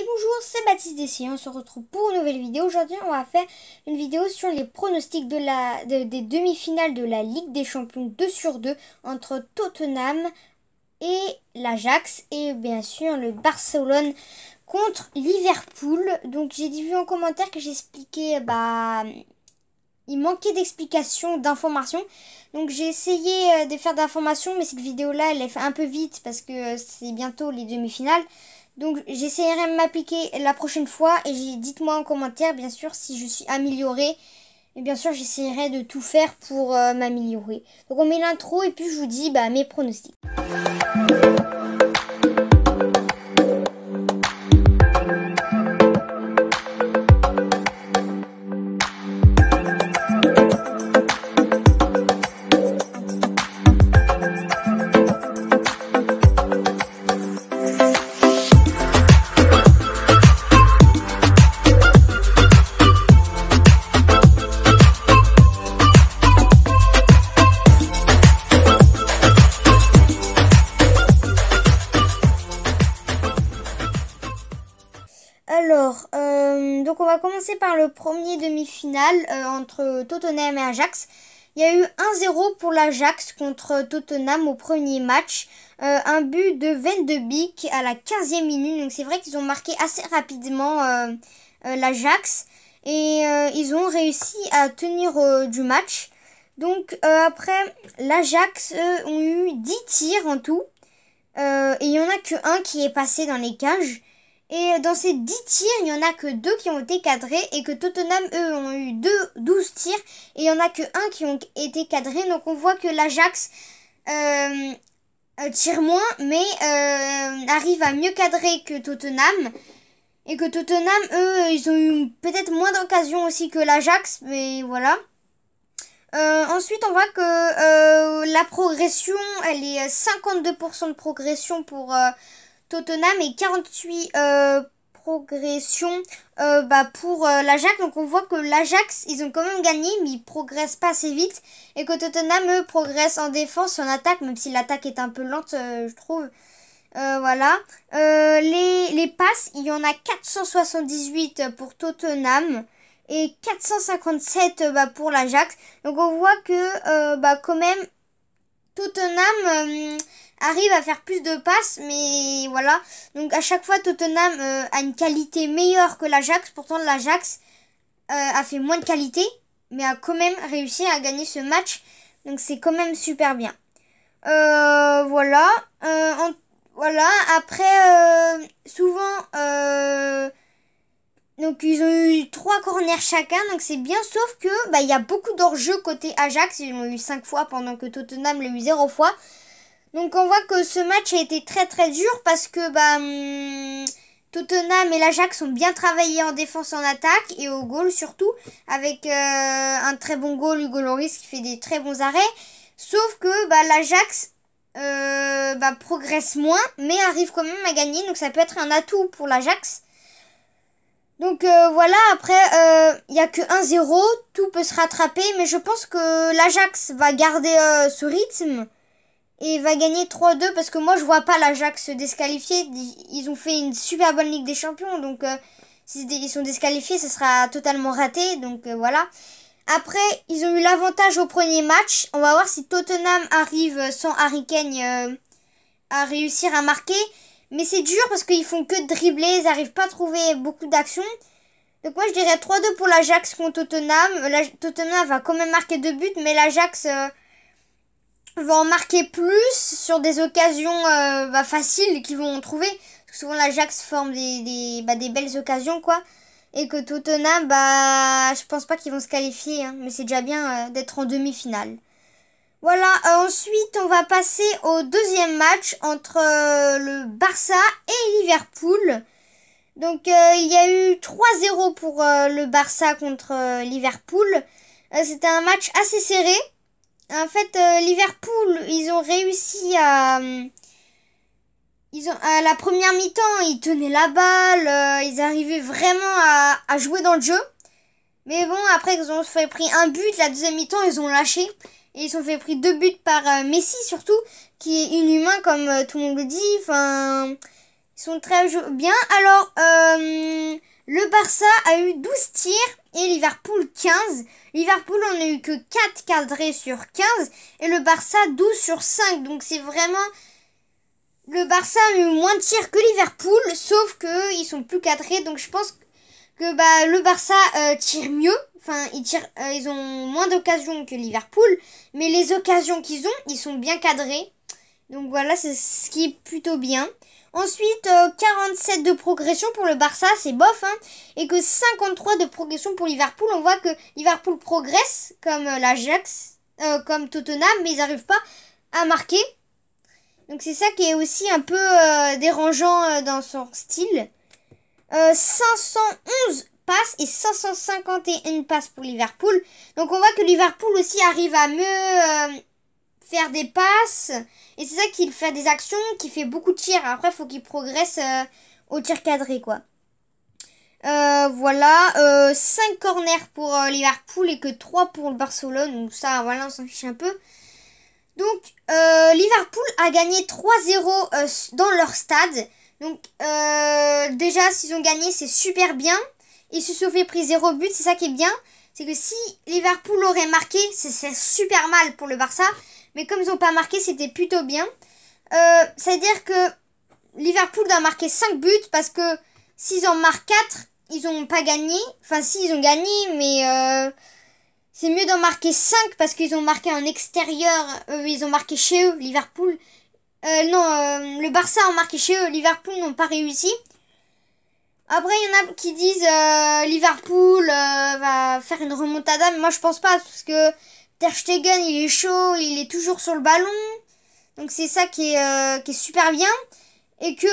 bonjour, c'est Baptiste Dessier, on se retrouve pour une nouvelle vidéo. Aujourd'hui on va faire une vidéo sur les pronostics des demi-finales de la Ligue des Champions 2 sur 2 entre Tottenham et l'Ajax et bien sûr le Barcelone contre Liverpool. Donc j'ai vu en commentaire que j'expliquais, il manquait d'explications, d'informations. Donc j'ai essayé de faire d'informations, mais cette vidéo là elle est fait un peu vite parce que c'est bientôt les demi-finales. Donc j'essaierai de m'appliquer la prochaine fois et dites-moi en commentaire bien sûr si je suis améliorée. Et bien sûr j'essaierai de tout faire pour m'améliorer. Donc on met l'intro et puis je vous dis mes pronostics. Donc on va commencer par le premier demi-finale entre Tottenham et Ajax. Il y a eu 1-0 pour l'Ajax contre Tottenham au premier match. Un but de 22 Beek à la 15e minute. Donc c'est vrai qu'ils ont marqué assez rapidement l'Ajax. Et ils ont réussi à tenir du match. Donc après, l'Ajax ont eu 10 tirs en tout. Et il n'y en a qu'un qui est passé dans les cages. Et dans ces 10 tirs, il n'y en a que 2 qui ont été cadrés et que Tottenham, eux, ont eu 12 tirs et il n'y en a que 1 qui ont été cadrés. Donc on voit que l'Ajax tire moins mais arrive à mieux cadrer que Tottenham. Et que Tottenham, eux, ils ont eu peut-être moins d'occasions aussi que l'Ajax, mais voilà. Ensuite, on voit que la progression, elle est 52% de progression pour Tottenham et 48 progression pour l'Ajax. Donc on voit que l'Ajax, ils ont quand même gagné, mais ils progressent pas assez vite. Et que Tottenham, eux, progressent en défense, en attaque, même si l'attaque est un peu lente, je trouve. Voilà. Les passes, il y en a 478 pour Tottenham et 457 pour l'Ajax. Donc on voit que quand même Tottenham arrive à faire plus de passes, mais voilà. Donc à chaque fois Tottenham a une qualité meilleure que l'Ajax. Pourtant l'Ajax a fait moins de qualité, mais a quand même réussi à gagner ce match. Donc c'est quand même super bien. Voilà. Voilà. Après, souvent, donc ils ont eu 3 corners chacun, donc c'est bien, sauf que il y a beaucoup d'hors-jeu côté Ajax. Ils l'ont eu 5 fois pendant que Tottenham l'a eu 0 fois. Donc on voit que ce match a été très très dur parce que Tottenham et l'Ajax ont bien travaillé en défense, en attaque et au goal surtout, avec un très bon goal, Hugo Lloris qui fait des très bons arrêts. Sauf que l'Ajax progresse moins mais arrive quand même à gagner, donc ça peut être un atout pour l'Ajax. Donc voilà, après il n'y a que 1-0, tout peut se rattraper, mais je pense que l'Ajax va garder ce rythme et va gagner 3-2 parce que moi je vois pas l'Ajax se disqualifier. Ils ont fait une super bonne Ligue des Champions, donc s'ils sont disqualifiés, ça sera totalement raté, donc voilà. Après, ils ont eu l'avantage au premier match. On va voir si Tottenham arrive sans Harry Kane à réussir à marquer. Mais c'est dur parce qu'ils font que de dribbler, ils n'arrivent pas à trouver beaucoup d'actions. Donc moi je dirais 3-2 pour l'Ajax contre Tottenham. Tottenham va quand même marquer 2 buts, mais l'Ajax va en marquer plus sur des occasions faciles qu'ils vont trouver. Parce que souvent l'Ajax forme des belles occasions, quoi. Et que Tottenham, je pense pas qu'ils vont se qualifier, hein, mais c'est déjà bien d'être en demi-finale. Voilà, ensuite on va passer au deuxième match entre le Barça et Liverpool. Donc il y a eu 3-0 pour le Barça contre Liverpool. C'était un match assez serré. En fait, Liverpool, ils ont réussi à la première mi-temps, ils tenaient la balle, ils arrivaient vraiment à jouer dans le jeu. Mais bon, après ils ont fait pris un but, la deuxième mi-temps, ils ont lâché. Et ils ont fait pris 2 buts par Messi surtout, qui est inhumain comme tout le monde le dit. Enfin, Ils sont très bien. Alors, le Barça a eu 12 tirs et Liverpool 15. Liverpool on a eu que 4 cadrés sur 15 et le Barça 12 sur 5. Donc c'est vraiment... Le Barça a eu moins de tirs que Liverpool, sauf que ils sont plus cadrés. Donc je pense que le Barça tire mieux. Enfin, ils ont moins d'occasions que Liverpool. Mais les occasions qu'ils ont, ils sont bien cadrés. Donc voilà, c'est ce qui est plutôt bien. Ensuite, 47 de progression pour le Barça, c'est bof, hein. Et que 53 de progression pour Liverpool. On voit que Liverpool progresse, comme l'Ajax, comme Tottenham, mais ils n'arrivent pas à marquer. Donc c'est ça qui est aussi un peu dérangeant dans son style. 511 passes et 551 passes pour Liverpool. Donc on voit que Liverpool aussi arrive à mieux faire des passes. Et c'est ça qu'il fait des actions, qui fait beaucoup de tirs. Après, il faut qu'il progresse au tir cadré, quoi. Voilà, 5 corners pour Liverpool et que 3 pour le Barcelone. Donc ça, voilà, on s'en fiche un peu. Donc, Liverpool a gagné 3-0 dans leur stade. Donc, déjà, s'ils ont gagné, c'est super bien. Ils se sont fait pris 0 but, c'est ça qui est bien. C'est que si Liverpool aurait marqué, c'est super mal pour le Barça. Mais comme ils n'ont pas marqué, c'était plutôt bien. C'est-à-dire que Liverpool doit marquer 5 buts parce que s'ils en marquent 4, ils n'ont pas gagné. Enfin, si, ils ont gagné, mais c'est mieux d'en marquer 5 parce qu'ils ont marqué en extérieur. Ils ont marqué chez eux, Liverpool. Le Barça a marqué chez eux, Liverpool n'ont pas réussi. Après, il y en a qui disent Liverpool va faire une remontada, mais moi je pense pas parce que Ter Stegen il est chaud, il est toujours sur le ballon, donc c'est ça qui est super bien et que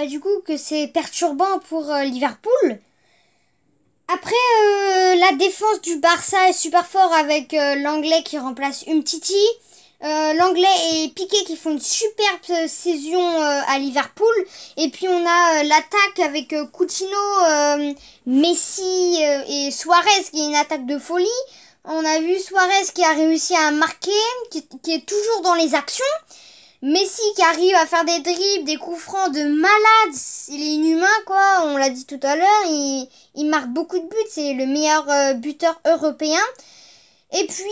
du coup que c'est perturbant pour Liverpool. Après, la défense du Barça est super fort avec l'anglais qui remplace Umtiti. L'anglais et Piqué qui font une superbe saison à Liverpool. Et puis on a l'attaque avec Coutinho, Messi et Suarez qui est une attaque de folie. On a vu Suarez qui a réussi à marquer, qui est toujours dans les actions. Messi qui arrive à faire des dribbles, des coups francs de malade. Il est inhumain, quoi. On l'a dit tout à l'heure. Il marque beaucoup de buts. C'est le meilleur buteur européen. Et puis,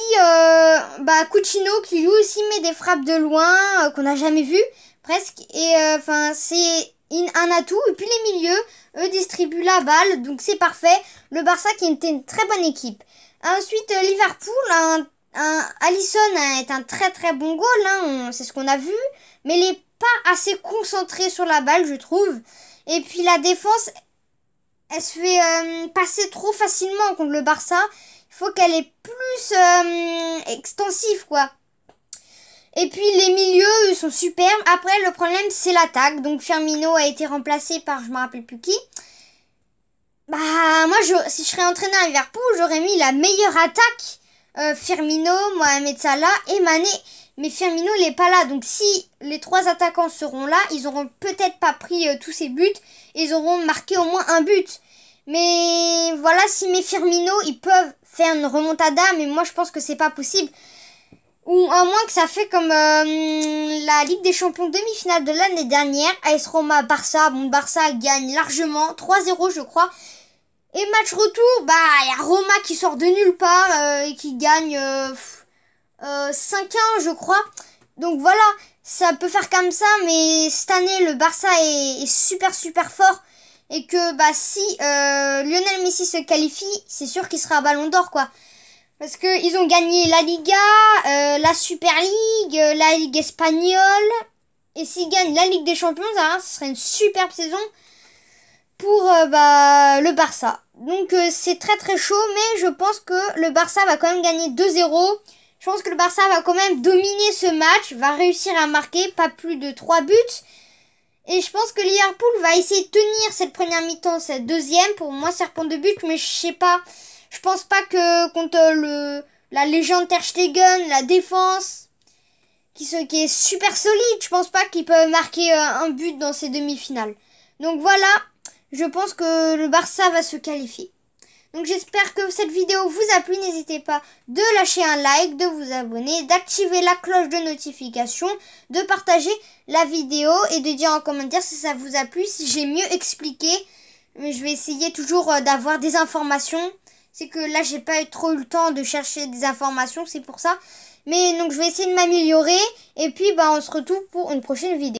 Coutinho qui lui aussi met des frappes de loin qu'on n'a jamais vu, presque. Et c'est un atout. Et puis les milieux, eux, distribuent la balle. Donc c'est parfait. Le Barça qui était une très bonne équipe. Ensuite, Liverpool, Alisson est un très très bon goal, hein, c'est ce qu'on a vu, mais il n'est pas assez concentré sur la balle, je trouve. Et puis la défense, elle se fait passer trop facilement contre le Barça. Il faut qu'elle est plus extensive, quoi. Et puis les milieux, ils sont superbes. Après, le problème, c'est l'attaque. Donc Firmino a été remplacé par, je me rappelle plus qui. Moi, si je serais entraîneur à Liverpool, j'aurais mis la meilleure attaque. Firmino, Mohamed Salah et Mané. Mais Firmino, il n'est pas là. Donc si les 3 attaquants seront là, ils auront peut-être pas pris tous ces buts. Ils auront marqué au moins un but. Mais voilà, si mes Firmino, ils peuvent faire une remontada. Mais moi, je pense que c'est pas possible. Ou à moins que ça fait comme la Ligue des Champions demi-finale de l'année dernière. AS Roma, Barça. Bon, Barça gagne largement. 3-0, je crois. Et match retour, il y a Roma qui sort de nulle part et qui gagne 5-1, je crois. Donc voilà, ça peut faire comme ça, mais cette année, le Barça est super super fort. Et que si Lionel Messi se qualifie, c'est sûr qu'il sera Ballon d'Or, quoi. Parce qu'ils ont gagné la Liga, la Super League, la Ligue espagnole. Et s'ils gagnent la Ligue des Champions, ce serait une superbe saison pour le Barça. Donc c'est très très chaud, mais je pense que le Barça va quand même gagner 2-0. Je pense que le Barça va quand même dominer ce match, va réussir à marquer pas plus de 3 buts. Et je pense que Liverpool va essayer de tenir cette première mi-temps, cette deuxième, pour moins serpent de but, mais je sais pas. Je pense pas que contre la légende Ter Stegen, la défense, qui est super solide, je pense pas qu'ils peuvent marquer un but dans ces demi-finales. Donc voilà. Je pense que le Barça va se qualifier. Donc j'espère que cette vidéo vous a plu. N'hésitez pas de lâcher un like, de vous abonner, d'activer la cloche de notification, de partager la vidéo et de dire en commentaire si ça vous a plu, si j'ai mieux expliqué. Mais je vais essayer toujours d'avoir des informations. C'est que là, j'ai pas trop eu le temps de chercher des informations, c'est pour ça. Mais donc, je vais essayer de m'améliorer. Et puis, on se retrouve pour une prochaine vidéo.